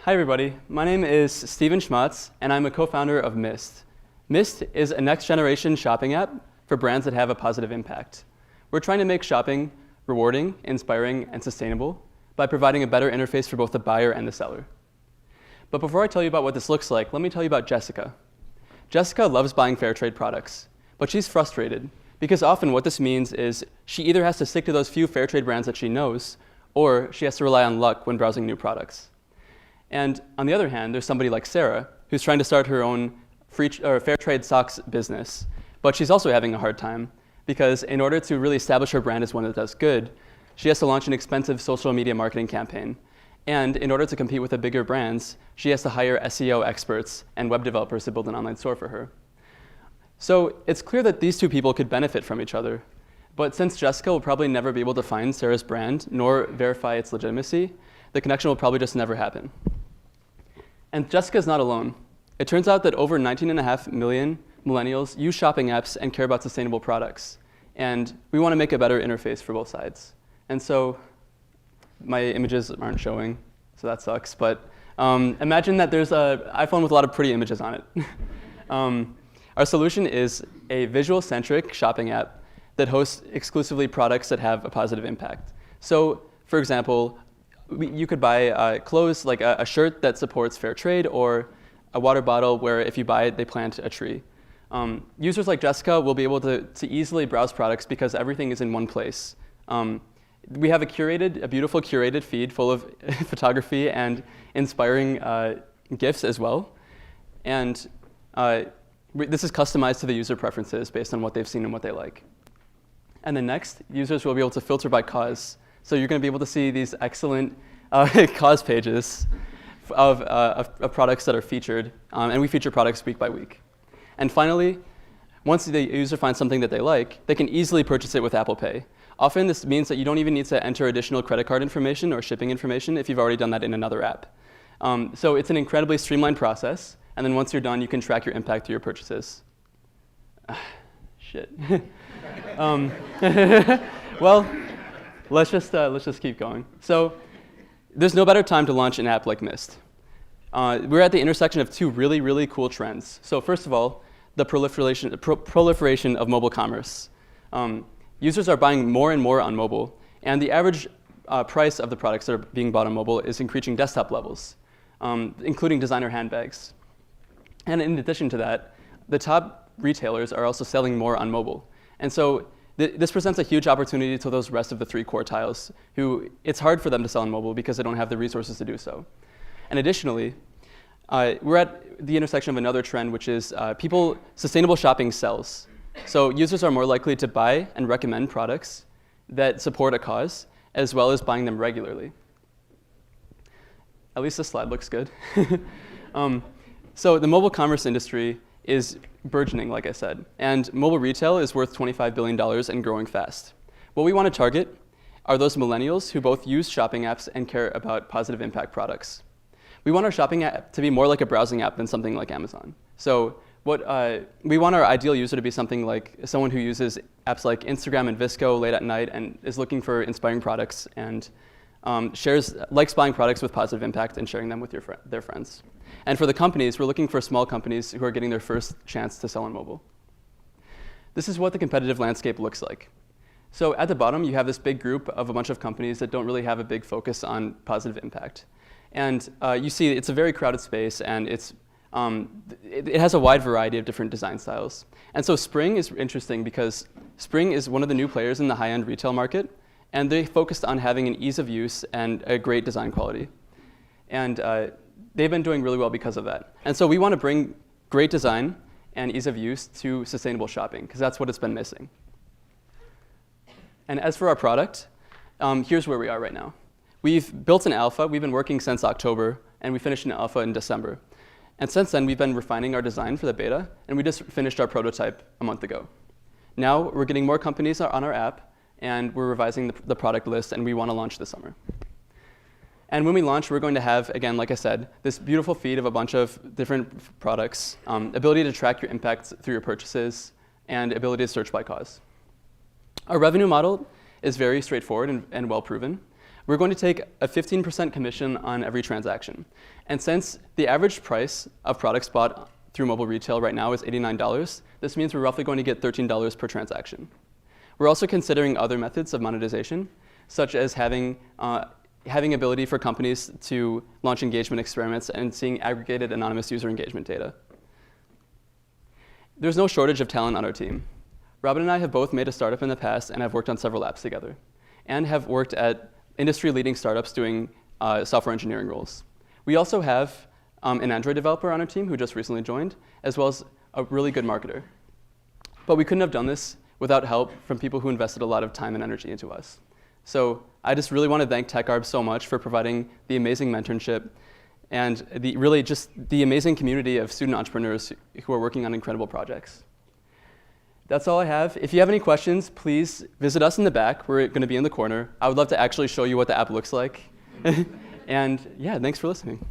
Hi everybody, my name is Steven Schmatz and I'm a co-founder of Myst. Myst is a next generation shopping app for brands that have a positive impact. We're trying to make shopping rewarding, inspiring, and sustainable by providing a better interface for both the buyer and the seller. But before I tell you about what this looks like, let me tell you about Jessica. Jessica loves buying fair trade products, but she's frustrated because often what this means is she either has to stick to those few fair trade brands that she knows, or she has to rely on luck when browsing new products. And on the other hand, there's somebody like Sarah who's trying to start her own fair trade socks business, but she's also having a hard time because in order to really establish her brand as one that does good, she has to launch an expensive social media marketing campaign. And in order to compete with the bigger brands, she has to hire SEO experts and web developers to build an online store for her. So it's clear that these two people could benefit from each other. But since Jessica will probably never be able to find Sarah's brand nor verify its legitimacy, the connection will probably just never happen. And Jessica's not alone. It turns out that over 19.5 million millennials use shopping apps and care about sustainable products. And we want to make a better interface for both sides. And so my images aren't showing, so that sucks. But imagine that there's an iPhone with a lot of pretty images on it. Our solution is a visual-centric shopping app that hosts exclusively products that have a positive impact. So, for example, you could buy clothes like a shirt that supports fair trade or a water bottle where if you buy it, they plant a tree. Users like Jessica will be able to easily browse products because everything is in one place. We have a beautiful curated feed full of photography and inspiring GIFs as well. And this is customized to the user preferences based on what they've seen and what they like. And then next, users will be able to filter by cause. So you're going to be able to see these excellent cause pages of products that are featured. And we feature products week by week. And finally, once the user finds something that they like, they can easily purchase it with Apple Pay. Often this means that you don't even need to enter additional credit card information or shipping information if you've already done that in another app. So it's an incredibly streamlined process. And then once you're done, you can track your impact through your purchases. Shit. Well, let's just keep going. So there's no better time to launch an app like Myst. We're at the intersection of two really, really cool trends. So first of all, the proliferation of mobile commerce. Users are buying more and more on mobile, and the average price of the products that are being bought on mobile is increasing desktop levels, including designer handbags. And in addition to that, the top retailers are also selling more on mobile. And so this presents a huge opportunity to those rest of the three quartiles who it's hard for them to sell on mobile because they don't have the resources to do so. And additionally, we're at the intersection of another trend, which is sustainable shopping sells. So users are more likely to buy and recommend products that support a cause, as well as buying them regularly. At least this slide looks good. So the mobile commerce industry is burgeoning, like I said, and mobile retail is worth $25 billion and growing fast. What we want to target are those millennials who both use shopping apps and care about positive impact products. We want our shopping app to be more like a browsing app than something like Amazon. So we want our ideal user to be something like someone who uses apps like Instagram and VSCO late at night and is looking for inspiring products and likes buying products with positive impact and sharing them with their friends. And for the companies, we're looking for small companies who are getting their first chance to sell on mobile. This is what the competitive landscape looks like. So at the bottom, you have this big group of a bunch of companies that don't really have a big focus on positive impact. And you see it's a very crowded space, and it has a wide variety of different design styles. And so Spring is interesting because Spring is one of the new players in the high-end retail market, and they focused on having an ease of use and a great design quality. And they've been doing really well because of that. And so we want to bring great design and ease of use to sustainable shopping, because that's what it's been missing. And as for our product, here's where we are right now. We've built an alpha. We've been working since October, and we finished an alpha in December. And since then, we've been refining our design for the beta, and we just finished our prototype a month ago. Now we're getting more companies on our app, and we're revising the product list, and we want to launch this summer. And when we launch, we're going to have, again, like I said, this beautiful feed of a bunch of different products, ability to track your impact through your purchases, and ability to search by cause. Our revenue model is very straightforward and well proven. we're going to take a 15% commission on every transaction. And since the average price of products bought through mobile retail right now is $89, this means we're roughly going to get $13 per transaction. We're also considering other methods of monetization, such as having ability for companies to launch engagement experiments and seeing aggregated anonymous user engagement data. There's no shortage of talent on our team. Robin and I have both made a startup in the past and have worked on several apps together, and have worked at industry-leading startups doing software engineering roles. We also have an Android developer on our team who just recently joined, as well as a really good marketer. But we couldn't have done this without help from people who invested a lot of time and energy into us. So I just really want to thank TechArb so much for providing the amazing mentorship and the amazing community of student entrepreneurs who are working on incredible projects. That's all I have. If you have any questions, please visit us in the back. We're going to be in the corner. I would love to actually show you what the app looks like. And yeah, thanks for listening.